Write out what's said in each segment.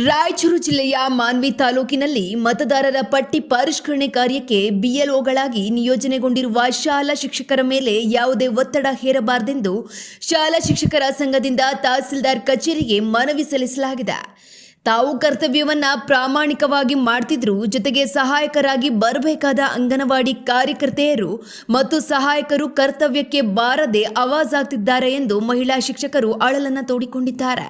ರಾಯಚೂರು ಜಿಲ್ಲೆಯ ಮಾನ್ವಿ ತಾಲೂಕಿನಲ್ಲಿ ಮತದಾರರ ಪಟ್ಟಿ ಪರಿಷ್ಕರಣೆ ಕಾರ್ಯಕ್ಕೆ ಬಿಎಲ್ಒಗಳಾಗಿ ನಿಯೋಜನೆಗೊಂಡಿರುವ ಶಾಲಾ ಶಿಕ್ಷಕರ ಮೇಲೆ ಯಾವುದೇ ಒತ್ತಡ ಹೇರಬಾರದೆಂದು ಶಾಲಾ ಶಿಕ್ಷಕರ ಸಂಘದಿಂದ ತಹಸೀಲ್ದಾರ್ ಕಚೇರಿಗೆ ಮನವಿ ಸಲ್ಲಿಸಲಾಗಿದೆ. ತಾವು ಕರ್ತವ್ಯವನ್ನ ಪ್ರಾಮಾಣಿಕವಾಗಿ ಮಾಡ್ತಿದ್ರು, ಜೊತೆಗೆ ಸಹಾಯಕರಾಗಿ ಬರಬೇಕಾದ ಅಂಗನವಾಡಿ ಕಾರ್ಯಕರ್ತೆಯರು ಮತ್ತು ಸಹಾಯಕರು ಕರ್ತವ್ಯಕ್ಕೆ ಬಾರದೆ ಆವಾಜಾಗ್ತಿದ್ದಾರೆ ಎಂದು ಮಹಿಳಾ ಶಿಕ್ಷಕರು ಅಳಲನ್ನ ತೋಡಿಕೊಂಡಿದ್ದಾರೆ.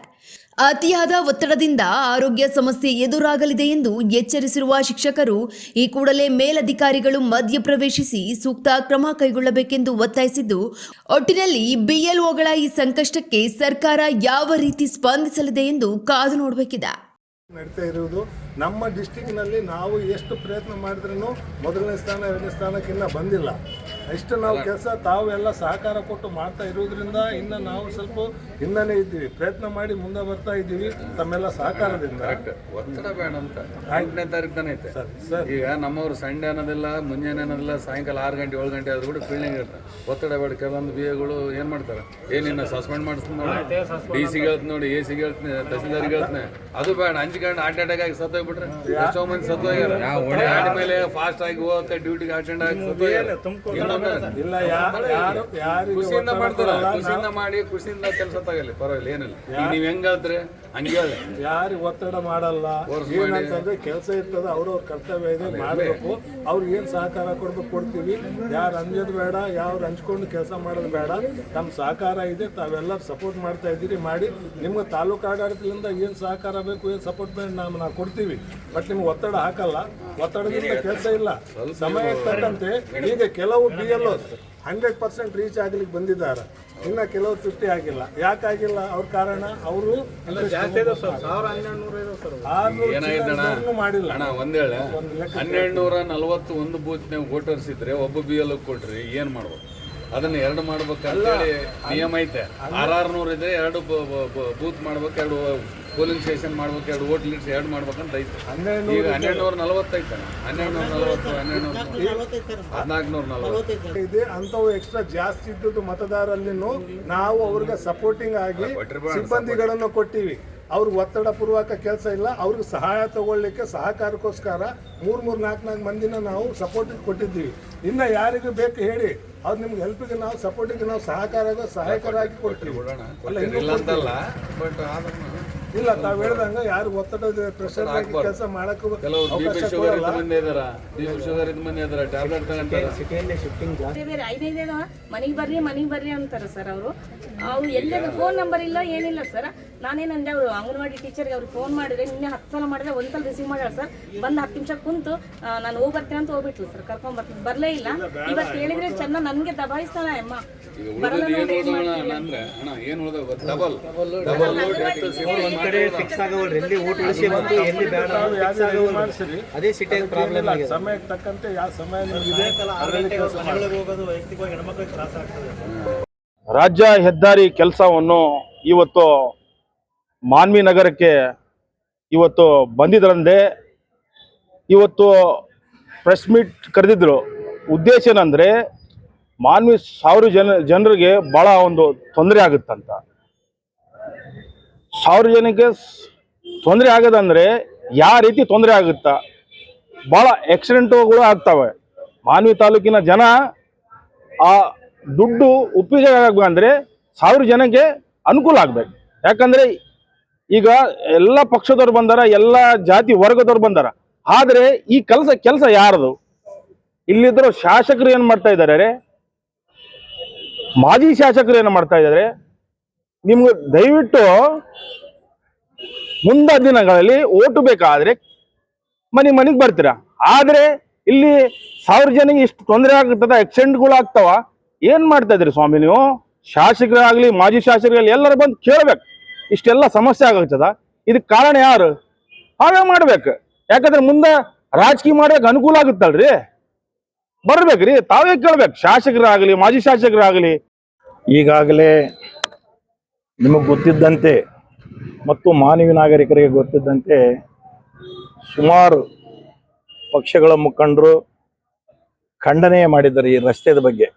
ಅತಿಯಾದ ಒತ್ತಡದಿಂದ ಆರೋಗ್ಯ ಸಮಸ್ಯೆ ಎದುರಾಗಲಿದೆ ಎಂದು ಎಚ್ಚರಿಸಿರುವ ಶಿಕ್ಷಕರು ಈ ಕೂಡಲೇ ಮೇಲಧಿಕಾರಿಗಳು ಮಧ್ಯಪ್ರವೇಶಿಸಿ ಸೂಕ್ತ ಕ್ರಮ ಕೈಗೊಳ್ಳಬೇಕೆಂದು ಒತ್ತಾಯಿಸಿದ್ದು, ಒಟ್ಟಿನಲ್ಲಿ ಬಿಎಲ್ಒಗಳ ಈ ಸಂಕಷ್ಟಕ್ಕೆ ಸರ್ಕಾರ ಯಾವ ರೀತಿ ಸ್ಪಂದಿಸಲಿದೆ ಎಂದು ಕಾದು ನೋಡಬೇಕಿದೆ. ನಡೀತಾ ಇರುವುದು ನಮ್ಮ ಡಿಸ್ಟಿಕ್ನಲ್ಲಿ ನಾವು ಎಷ್ಟು ಪ್ರಯತ್ನ ಮಾಡಿದ್ರೂ ಮೊದಲನೇ ಸ್ಥಾನ ಎರಡನೇ ಸ್ಥಾನಕ್ಕಿನ್ನ ಬಂದಿಲ್ಲ. ಇಷ್ಟು ನಾವು ಕೆಲಸ ತಾವು ಎಲ್ಲ ಸಹಕಾರ ಕೊಟ್ಟು ಮಾಡ್ತಾ ಇರೋದ್ರಿಂದ ಇನ್ನು ನಾವು ಸ್ವಲ್ಪ ಹಿಂದನೇ ಇದ್ದೀವಿ. ಪ್ರಯತ್ನ ಮಾಡಿ ಮುಂದೆ ಬರ್ತಾ ಇದ್ದೀವಿ ತಮ್ಮೆಲ್ಲ ಸಹಕಾರದಿಂದ. ಒತ್ತಡ ಬೇಡ ಅಂತ 8ನೇ ತಾರೀಕು ತಾನೇ ಐತೆ ಈಗ ನಮ್ಮವ್ರು ಸಂಡೇ ಅನ್ನೋದಿಲ್ಲ, ಮುಂಜಾನೆ ಅನ್ನೋದಿಲ್ಲ, ಸಾಯಂಕಾಲ 6 ಗಂಟೆ 7 ಗಂಟೆ ಆದ್ರೂ ಕೂಡ ಫೀಲ್ಡಿಂಗ್ ಇರ್ತಾರೆ. ಒತ್ತಡ ಬೇಡ. ಕೆಲವೊಂದು ಬಿಎಗಳು ಏನು ಮಾಡ್ತಾರೆ, ಏನಿನ್ನ ಸಸ್ಪೆಂಡ್ ಮಾಡಿಸ್ತೀನಿ ನೋಡಿ, DC ಹೇಳ್ತೀನಿ ನೋಡಿ, AC ಹೇಳ್ತೀನಿ, ತಹಸೀಲ್ದಾರಿಗೆ ಹೇಳ್ತೀನಿ. ಅದು ಬೇಡ. 5 ಗಂಟೆ ಹಾರ್ಟ್ ಅಟ್ಯಾಕ್ ಆಗಿ ಸತ್ತೋಗ್ಬಿಟ್ರೆ ಎಷ್ಟೋ ಮಂದಿ ಸತ್ತೋಗ್ಯಾರ. ಗಾಡಿ ಮೇಲೆ ಫಾಸ್ಟ್ ಆಗಿ ಹೋಗುತ್ತೆ, ಡ್ಯೂಟಿಗೆ ಅಟೆಂಡ್ ಆಗಿ ಖುಷಿಯಿಂದ ಮಾಡ್ತಾರ. ಖುಷಿಯಿಂದ ಮಾಡಿ ಖುಷಿಯಿಂದ ಕೆಲಸ ತಗಲಿ, ಪರವಾಗಿಲ್ಲ, ಏನಿಲ್ಲ. ಈಗ ನೀವ್ ಹೆಂಗ್ ಹೇಳ್ತೀರಿ ಹಂಗೆ ಹೇಳಿ. ಯಾರಿಗೆ ಒತ್ತಡ ಮಾಡಲ್ಲ. ಏನಂತಂದ್ರೆ ಕೆಲಸ ಇರ್ತದೆ, ಅವ್ರವ್ರ ಕರ್ತವ್ಯ ಇದೆ, ಮಾಡಬೇಕು. ಅವ್ರಿಗೆ ಏನು ಸಹಕಾರ ಕೊಡ್ಬೇಕು ಕೊಡ್ತೀವಿ. ಯಾರು ಅಂಜೋದು ಬೇಡ, ಯಾರು ಹಂಚ್ಕೊಂಡು ಕೆಲಸ ಮಾಡೋದು ಬೇಡ. ನಮ್ಮ ಸಹಕಾರ ಇದೆ, ತಾವೆಲ್ಲರೂ ಸಪೋರ್ಟ್ ಮಾಡ್ತಾ ಇದ್ದೀರಿ. ಮಾಡಿ ನಿಮ್ಗೆ ತಾಲೂಕು ಆಡಳಿತದಿಂದ ಏನು ಸಹಕಾರ ಬೇಕು, ಏನು ಸಪೋರ್ಟ್ ಬೇಕು ನಾವು ಕೊಡ್ತೀವಿ. ಬಟ್ ನಿಮ್ಗೆ ಒತ್ತಡ ಹಾಕಲ್ಲ. ಒತ್ತಡದಿಂದ ಕೆಲಸ ಇಲ್ಲ. ಸಮಯ ತಕ್ಕಂತೆ ಈಗ ಕೆಲವು BLO 100% ರೀಚ್ ಆಗ್ಲಿಕ್ಕೆ ಬಂದಿದ್ದಾರೆ. ಇನ್ನು ಕೆಲವು ತೃಪ್ತಿ ಆಗಿಲ್ಲ. ಯಾಕಾಗಿಲ್ಲ? ಅವ್ರ ಕಾರಣ ಅವರು ಮಾಡಿಲ್ಲ. ಒಂದ್ ಹೇಳ 1241 ಬೂತ್ನಾಗ ವೋಟರ್ಸ್ ಇದ್ರೆ ಒಬ್ಬ BLO ಕೊಟ್ರಿ, ಏನ್ ಮಾಡ್ಬೇಕು? ಅದನ್ನ 2 ಮಾಡ್ಬೇಕಂತ ನಿಯಮ ಐತೆ. 600 ಇದೆ, 2 ಬೂತ್ ಮಾಡ್ಬೇಕು, 2 ಪೋಲಿಂಗ್ ಸ್ಟೇಷನ್ ಮಾಡ್ಬೇಕು, 2 ವೋಟ್ ಲೀಡ್ಸ್ 2 ಮಾಡ್ಬೇಕಂತ ಐತೆ. ಈಗ 1240 ಐತೆ. 1440 ಇದೆ. ಅಂಥವು ಎಕ್ಸ್ಟ್ರಾ ಜಾಸ್ತಿ ಇದ್ದದ್ದು ಮತದಾರಲ್ಲಿನೂ ನಾವು ಅವ್ರಿಗೆ ಸಪೋರ್ಟಿಂಗ್ ಆಗಿ ಸಿಬ್ಬಂದಿಗಳನ್ನು ಕೊಟ್ಟಿವಿ. ಅವ್ರಿಗೆ ಒತ್ತಡ ಪೂರ್ವಕ ಕೆಲಸ ಇಲ್ಲ. ಅವ್ರಿಗೆ ಸಹಾಯ ತಗೊಳ್ಳಿಕ್ಕೆ ಸಹಕಾರಕ್ಕೋಸ್ಕರ 3-4 ಮಂದಿನ ನಾವು ಸಪೋರ್ಟಿಗೆ ಕೊಟ್ಟಿದ್ದೀವಿ. ಇನ್ನು ಯಾರಿಗೂ ಬೇಕು ಹೇಳಿ, ಅವ್ರು ನಿಮ್ಗೆ ಹೆಲ್ಪಿಗೆ ನಾವು ಸಪೋರ್ಟಿಗೆ ನಾವು ಸಹಾಯಕರಾಗಿ ಕೊಡ್ತೀವಿ. ಇಲ್ಲ, ತಾವು ಹೇಳ್ದಂಗೆ ಯಾರು ಒತ್ತಡದ ಪ್ರೆಷರ್ ಕೆಲಸ ಮಾಡಕ್ಕೆ ಮನೆಗೆ ಬರ್ರಿ ಅಂತಾರೆ ಸರ್. ಅವ್ರು ಎಲ್ಲರೂ ಫೋನ್ ನಂಬರ್ ಇಲ್ಲ, ಏನಿಲ್ಲ ಸರ್. ನಾನೇನಂದೆ, ಅವರು ಅಂಗನವಾಡಿ ಟೀಚರ್ಗೆ ಅವ್ರಿಗೆ ಫೋನ್ ಮಾಡಿದ್ರೆ ನಿನ್ನೆ 10 ಸಲ ಮಾಡಿದ್ರೆ 1 ಸಲ ರಿಸೀವ್ ಮಾಡ್ಯಾರ ಸರ್. ಬಂದು 10 ನಿಮಿಷ ಕುಂತು ನಾನು ಹೋಗಿ ಬರ್ತೀನಿ ಅಂತ ಹೋಗ್ಬಿಟ್ಲು ಸರ್. ಕರ್ಕೊಂಡ್ ಬರ್ತೀನಿ, ಬರಲೇ ಇಲ್ಲ. ಇವತ್ತು ಹೇಳಿದ್ರೆ ಚೆನ್ನ ನನಗೆ ದಬಾಯಿಸ್ತಾನ ಅಮ್ಮ. ಸಮಯಕ್ಕೆ ತಕ್ಕಂತೆ ಯಾವ ಸಮಯ ರಾಜ್ಯ ಹೆದ್ದಾರಿ ಕೆಲಸವನ್ನು ಇವತ್ತು ಮಾನ್ವಿ ನಗರಕ್ಕೆ ಇವತ್ತು ಬಂದಿದ್ರಂದೆ ಇವತ್ತು ಪ್ರೆಸ್ ಮೀಟ್ ಕರೆದಿದ್ರು. ಉದ್ದೇಶ ಏನಂದರೆ ಮಾನ್ವಿ 1000 ಜನರಿಗೆ ಭಾಳ ಒಂದು ತೊಂದರೆ ಆಗುತ್ತಂತ. 1000 ಜನಕ್ಕೆ ತೊಂದರೆ ಆಗೋದಂದರೆ ಯಾವ ರೀತಿ ತೊಂದರೆ ಆಗುತ್ತಾ? ಭಾಳ ಆಕ್ಸಿಡೆಂಟುಗಳು ಆಗ್ತವೆ. ಮಾನ್ವಿ ತಾಲೂಕಿನ ಜನ ಆ ದುಡ್ಡು ಉಪಯೋಗ ಆಗಬೇಕಂದ್ರೆ 1000 ಜನಕ್ಕೆ ಅನುಕೂಲ ಆಗ್ಬೇಕು. ಯಾಕಂದರೆ ಈಗ ಎಲ್ಲ ಪಕ್ಷದವ್ರು ಬಂದಾರ, ಎಲ್ಲ ಜಾತಿ ವರ್ಗದವ್ರು ಬಂದಾರ. ಆದರೆ ಈ ಕೆಲಸ ಯಾರದು? ಇಲ್ಲಿದ್ದರೂ ಶಾಸಕರು ಏನು ಮಾಡ್ತಾ ಇದ್ದಾರೆ, ಮಾಜಿ ಶಾಸಕರು ಏನು ಮಾಡ್ತಾ ಇದ್ದಾರೆ? ನಿಮ್ಗೆ ದಯವಿಟ್ಟು ಮುಂದಿನ ದಿನಗಳಲ್ಲಿ ಓಟು ಬೇಕಾದರೆ ಮನೆಗೆ ಬರ್ತೀರಾ. ಆದರೆ ಇಲ್ಲಿ 1000 ಜನಕ್ಕೆ ಇಷ್ಟು ತೊಂದರೆ ಆಗ್ತದ, ಆಕ್ಸಿಡೆಂಟ್ಗಳು ಆಗ್ತಾವ. ಏನು ಮಾಡ್ತಾ ಇದ್ರಿ ಸ್ವಾಮಿ ನೀವು? ಶಾಸಕರಾಗಲಿ ಮಾಜಿ ಶಾಸಕರಾಗಲಿ ಎಲ್ಲರೂ ಬಂದು ಕೇಳಬೇಕು. ಇಷ್ಟೆಲ್ಲ ಸಮಸ್ಯೆ ಆಗುತ್ತದ, ಇದಕ್ಕೆ ಕಾರಣ ಯಾರು? ಹಾಗೆ ಮಾಡ್ಬೇಕು. ಯಾಕಂದ್ರೆ ಮುಂದೆ ರಾಜಕೀಯ ಮಾಡೋಕೆ ಅನುಕೂಲ ಆಗುತ್ತಲ್ರಿ. ಬರ್ಬೇಕ್ರಿ, ತಾವೇ ಕೇಳ್ಬೇಕು. ಶಾಸಕರಾಗಲಿ ಮಾಜಿ ಶಾಸಕರಾಗಲಿ. ಈಗಾಗಲೇ ನಿಮಗೆ ಗೊತ್ತಿದ್ದಂತೆ ಮತ್ತು ಮಾನವ ನಾಗರಿಕರಿಗೆ ಗೊತ್ತಿದ್ದಂತೆ ಸುಮಾರು ಪಕ್ಷಗಳ ಮುಖಂಡರು ಖಂಡನೆ ಮಾಡಿದ್ದಾರೆ ಈ ರಸ್ತೆಯ ಬಗ್ಗೆ.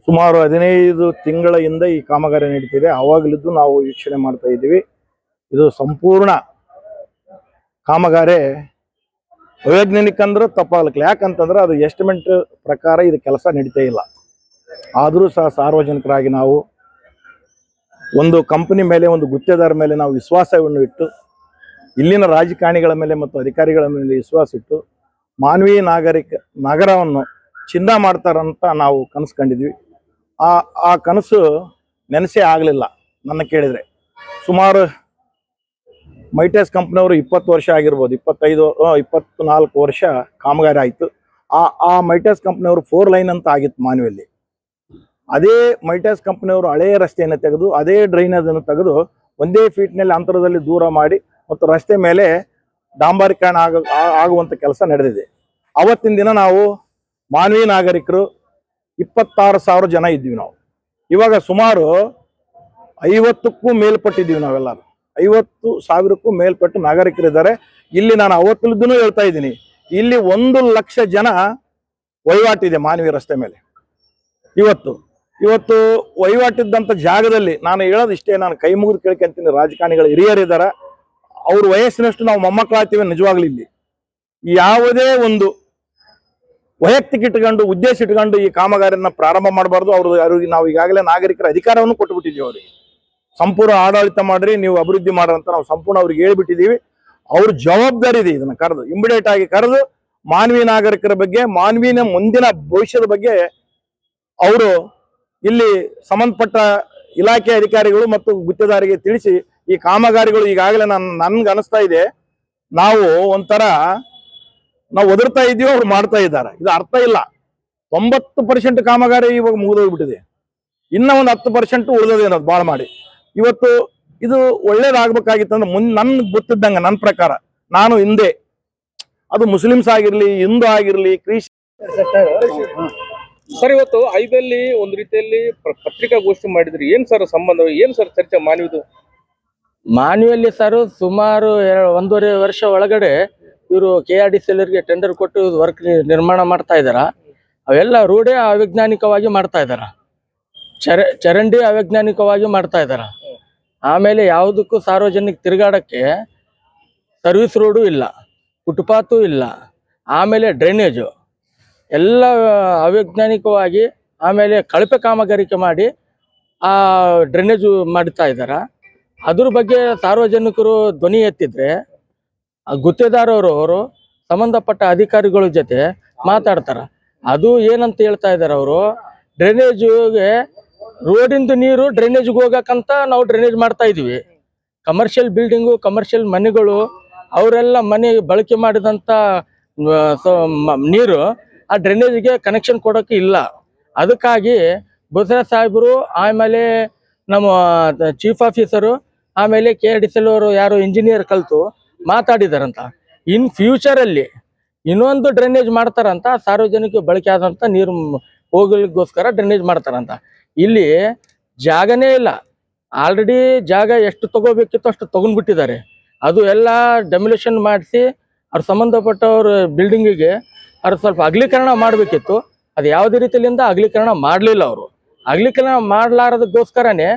ಸುಮಾರು 15 ತಿಂಗಳ ಹಿಂದೆ ಈ ಕಾಮಗಾರಿ ನಡೀತಿದೆ. ಆವಾಗಲಿದ್ದು ನಾವು ವೀಕ್ಷಣೆ ಮಾಡ್ತಾ ಇದ್ದೀವಿ. ಇದು ಸಂಪೂರ್ಣ ಕಾಮಗಾರಿ ಅವೈಜ್ಞಾನಿಕ ಅಂದ್ರೆ ತಪ್ಪಾಗಲಿಕ್ಕೆ, ಯಾಕಂತಂದ್ರೆ ಅದು ಎಸ್ಟಿಮೇಟ್ ಪ್ರಕಾರ ಇದು ಕೆಲಸ ನಡೀತಾ ಇಲ್ಲ. ಆದರೂ ಸಹ ಸಾರ್ವಜನಿಕರಾಗಿ ನಾವು ಒಂದು ಕಂಪನಿ ಮೇಲೆ, ಒಂದು ಗುತ್ತೇದಾರ ಮೇಲೆ ನಾವು ವಿಶ್ವಾಸವನ್ನು ಇಟ್ಟು, ಇಲ್ಲಿನ ರಾಜಕಾರಣಿಗಳ ಮೇಲೆ ಮತ್ತು ಅಧಿಕಾರಿಗಳ ಮೇಲೆ ವಿಶ್ವಾಸ ಇಟ್ಟು ಮಾನವೀಯ ನಗರವನ್ನು ಚಿನ್ನ ಮಾಡ್ತಾರಂತ ನಾವು ಕನಸು ಕಂಡಿದ್ವಿ. ಆ ಕನಸು ನೆನಸೇ ಆಗಲಿಲ್ಲ. ನನ್ನ ಕೇಳಿದರೆ ಸುಮಾರು ಮೈಟೆಸ್ ಕಂಪ್ನಿಯವರು 20 ವರ್ಷ ಆಗಿರ್ಬೋದು, 24 ವರ್ಷ ಕಾಮಗಾರಿ ಆಯಿತು. ಆ ಮೈಟೆಸ್ ಕಂಪ್ನಿಯವರು 4 ಲೈನ್ ಅಂತ ಆಗಿತ್ತು ಮಾನವಿಯಲ್ಲಿ. ಅದೇ ಮೈಟೆಸ್ ಕಂಪ್ನಿಯವರು ಹಳೆಯ ರಸ್ತೆಯನ್ನು ತೆಗೆದು, ಅದೇ ಡ್ರೈನೇಜನ್ನು ತೆಗೆದು ಒಂದೇ ಫೀಟ್ನಲ್ಲಿ ಅಂತರದಲ್ಲಿ ದೂರ ಮಾಡಿ ಮತ್ತು ರಸ್ತೆ ಮೇಲೆ ಡಾಂಬರೀಕರಣ ಆಗುವಂಥ ಕೆಲಸ ನಡೆದಿದೆ. ಅವತ್ತಿನ ದಿನ ನಾವು ಮಾನವೀಯ ನಾಗರಿಕರು 26,000 ಜನ ಇದ್ವಿ ನಾವು. ಇವಾಗ ಸುಮಾರು 50ಕ್ಕೂ ಮೇಲ್ಪಟ್ಟಿದ್ದೀವಿ ನಾವೆಲ್ಲರೂ. 50,000ಕ್ಕೂ ಮೇಲ್ಪಟ್ಟು ನಾಗರಿಕರಿದ್ದಾರೆ ಇಲ್ಲಿ. ನಾನು ಅವತ್ತಿದ್ದೂ ಹೇಳ್ತಾ ಇದ್ದೀನಿ, ಇಲ್ಲಿ 1 ಲಕ್ಷ ಜನ ವಹಿವಾಟಿದೆ ಮಾನವೀಯ ರಸ್ತೆ ಮೇಲೆ. ಇವತ್ತು ವಹಿವಾಟಿದ್ದಂಥ ಜಾಗದಲ್ಲಿ ನಾನು ಹೇಳೋದು ಇಷ್ಟೇ, ನಾನು ಕೈ ಮುಗಿದು ಕೇಳ್ಕೊಂತೀನಿ, ರಾಜಕಾರಣಿಗಳು ಹಿರಿಯರಿದ್ದಾರೆ, ಅವ್ರ ವಯಸ್ಸಿನಷ್ಟು ನಾವು ಮೊಮ್ಮಕ್ಕಳಾಗ್ತೀವಿ. ನಿಜವಾಗ್ಲೂ ಇಲ್ಲಿ ಯಾವುದೇ ಒಂದು ವೈಯಕ್ತಿಕ ಇಟ್ಕೊಂಡು ಉದ್ದೇಶ ಇಟ್ಕೊಂಡು ಈ ಕಾಮಗಾರಿಯನ್ನು ಪ್ರಾರಂಭ ಮಾಡಬಾರ್ದು. ಅವ್ರಿಗೆ ನಾವು ಈಗಾಗಲೇ ನಾಗರಿಕರ ಅಧಿಕಾರವನ್ನು ಕೊಟ್ಟುಬಿಟ್ಟಿದ್ದೀವಿ. ಅವರಿಗೆ ಸಂಪೂರ್ಣ ಆಡಳಿತ ಮಾಡ್ರಿ, ನೀವು ಅಭಿವೃದ್ಧಿ ಮಾಡ್ರಿ ಅಂತ ನಾವು ಸಂಪೂರ್ಣ ಅವ್ರಿಗೆ ಹೇಳ್ಬಿಟ್ಟಿದ್ದೀವಿ. ಅವ್ರ ಜವಾಬ್ದಾರಿ ಇದೆ ಇದನ್ನು ಕರೆದು, ಇಮಿಡಿಯೇಟ್ ಆಗಿ ಕರೆದು ಮಾನವೀಯ ನಾಗರಿಕರ ಬಗ್ಗೆ, ಮಾನವೀಯ ಮುಂದಿನ ಭವಿಷ್ಯದ ಬಗ್ಗೆ ಅವರು ಇಲ್ಲಿ ಸಂಬಂಧಪಟ್ಟ ಇಲಾಖೆ ಅಧಿಕಾರಿಗಳು ಮತ್ತು ಗುತ್ತೇದಾರಿಗೆ ತಿಳಿಸಿ ಈ ಕಾಮಗಾರಿಗಳು ಈಗಾಗಲೇ ನನ್ಗೆ ಅನಿಸ್ತಾ ಇದೆ ನಾವು ಒಂಥರ ನಾವು ಒದರ್ತಾ ಇದ್ದೀವಿ, ಅವ್ರು ಮಾಡ್ತಾ ಇದ್ದಾರೆ. ಇದು ಅರ್ಥ ಇಲ್ಲ. 90% ಕಾಮಗಾರಿ ಇವಾಗ ಮುಗಿದೋಗ್ಬಿಟ್ಟಿದೆ. ಇನ್ನ ಒಂದು 10% ಉಳಿದಿದೆ ಅನ್ನೋದು ಭಾಳ ಮಾಡಿ. ಇವತ್ತು ಇದು ಒಳ್ಳೇದಾಗಬೇಕಾಗಿತ್ತಂದ್ರೆ ನನ್ಗೆ ಗೊತ್ತಿದ್ದಂಗೆ, ನನ್ನ ಪ್ರಕಾರ ನಾನು ಹಿಂದೆ ಅದು ಮುಸ್ಲಿಮ್ಸ್ ಆಗಿರ್ಲಿ, ಹಿಂದೂ ಆಗಿರ್ಲಿ, ಸರ್ ಇವತ್ತು ಐದಲ್ಲಿ ಒಂದು ರೀತಿಯಲ್ಲಿ ಪತ್ರಿಕಾಗೋಷ್ಠಿ ಮಾಡಿದ್ರಿ. ಏನ್ ಸರ್ ಸಂಬಂಧ, ಏನ್ ಸರ್ ಚರ್ಚೆ ಮಾನವಿದು? ಮಾನ್ಯುವಲ್ಲಿ ಸರ್ ಸುಮಾರು 1.5 ವರ್ಷ ಒಳಗಡೆ ಇವರು KRDCLರಿಗೆ ಟೆಂಡರ್ ಕೊಟ್ಟು ವರ್ಕ್ ನಿರ್ಮಾಣ ಮಾಡ್ತಾ ಇದ್ದಾರ. ಅವೆಲ್ಲ ರೋಡೇ ಅವೈಜ್ಞಾನಿಕವಾಗಿ ಮಾಡ್ತಾ ಇದ್ದಾರ, ಚರಂಡಿ ಅವೈಜ್ಞಾನಿಕವಾಗಿ ಮಾಡ್ತಾ ಇದ್ದಾರ. ಆಮೇಲೆ ಯಾವುದಕ್ಕೂ ಸಾರ್ವಜನಿಕ ತಿರುಗಾಡಕ್ಕೆ ಸರ್ವಿಸ್ ರೋಡು ಇಲ್ಲ, ಫುಟ್ಪಾತು ಇಲ್ಲ, ಆಮೇಲೆ ಡ್ರೈನೇಜು ಎಲ್ಲ ಅವೈಜ್ಞಾನಿಕವಾಗಿ, ಆಮೇಲೆ ಕಳಪೆ ಕಾಮಗಾರಿಕೆ ಮಾಡಿ ಆ ಡ್ರೈನೇಜು ಮಾಡ್ತಾ ಇದ್ದಾರ. ಅದ್ರ ಬಗ್ಗೆ ಸಾರ್ವಜನಿಕರು ಧ್ವನಿ ಎತ್ತಿದ್ರೆ ಗುತ್ತೇದಾರವರು ಸಂಬಂಧಪಟ್ಟ ಅಧಿಕಾರಿಗಳ ಜೊತೆ ಮಾತಾಡ್ತಾರ. ಅದು ಏನಂತ ಹೇಳ್ತಾ ಇದ್ದಾರೆ ಅವರು, ಡ್ರೈನೇಜ್ಗೆ ರೋಡಿಂದು ನೀರು ಡ್ರೈನೇಜ್ಗೆ ಹೋಗಕ್ಕಂತ ನಾವು ಡ್ರೈನೇಜ್ ಮಾಡ್ತಾ ಇದೀವಿ. ಕಮರ್ಷಿಯಲ್ ಬಿಲ್ಡಿಂಗು, ಕಮರ್ಷಿಯಲ್ ಮನೆಗಳು, ಅವರೆಲ್ಲ ಮನೆ ಬಳಕೆ ಮಾಡಿದಂಥ ನೀರು ಆ ಡ್ರೈನೇಜ್ಗೆ ಕನೆಕ್ಷನ್ ಕೊಡೋಕೆ ಇಲ್ಲ. ಅದಕ್ಕಾಗಿ ಬಸವರಾಜ್ ಸಾಹೇಬರು, ಆಮೇಲೆ ನಮ್ಮ ಚೀಫ್ ಆಫೀಸರು, ಆಮೇಲೆ KRDCL ಅವರು ಯಾರು ಇಂಜಿನಿಯರ್ ಕಲಿತು ಮಾತಾಡಿದಾರಂತ. ಇನ್ ಫ್ಯೂಚರಲ್ಲಿ ಇನ್ನೊಂದು ಡ್ರೈನೇಜ್ ಮಾಡ್ತಾರಂತ, ಸಾರ್ವಜನಿಕ ಬಳಕೆ ಆದಂಥ ನೀರು ಹೋಗ್ಲಿಕ್ಕೋಸ್ಕರ ಡ್ರೈನೇಜ್ ಮಾಡ್ತಾರಂತ. ಇಲ್ಲಿ ಜಾಗನೇ ಇಲ್ಲ. ಆಲ್ರೆಡಿ ಜಾಗ ಎಷ್ಟು ತಗೋಬೇಕಿತ್ತು ಅಷ್ಟು ತಗೊಂಡ್ಬಿಟ್ಟಿದ್ದಾರೆ. ಅದು ಎಲ್ಲ ಡೆಮೊಲಿಷನ್ ಮಾಡಿಸಿ ಅವ್ರ ಸಂಬಂಧಪಟ್ಟವ್ರ ಬಿಲ್ಡಿಂಗಿಗೆ ಅವ್ರು ಸ್ವಲ್ಪ ಅಗಲೀಕರಣ ಮಾಡಬೇಕಿತ್ತು. ಅದು ಯಾವುದೇ ರೀತಿಯಿಂದ ಅಗಲೀಕರಣ ಮಾಡಲಿಲ್ಲ. ಅವರು ಅಗಲೀಕರಣ ಮಾಡಲಾರದಕ್ಕೋಸ್ಕರನೇ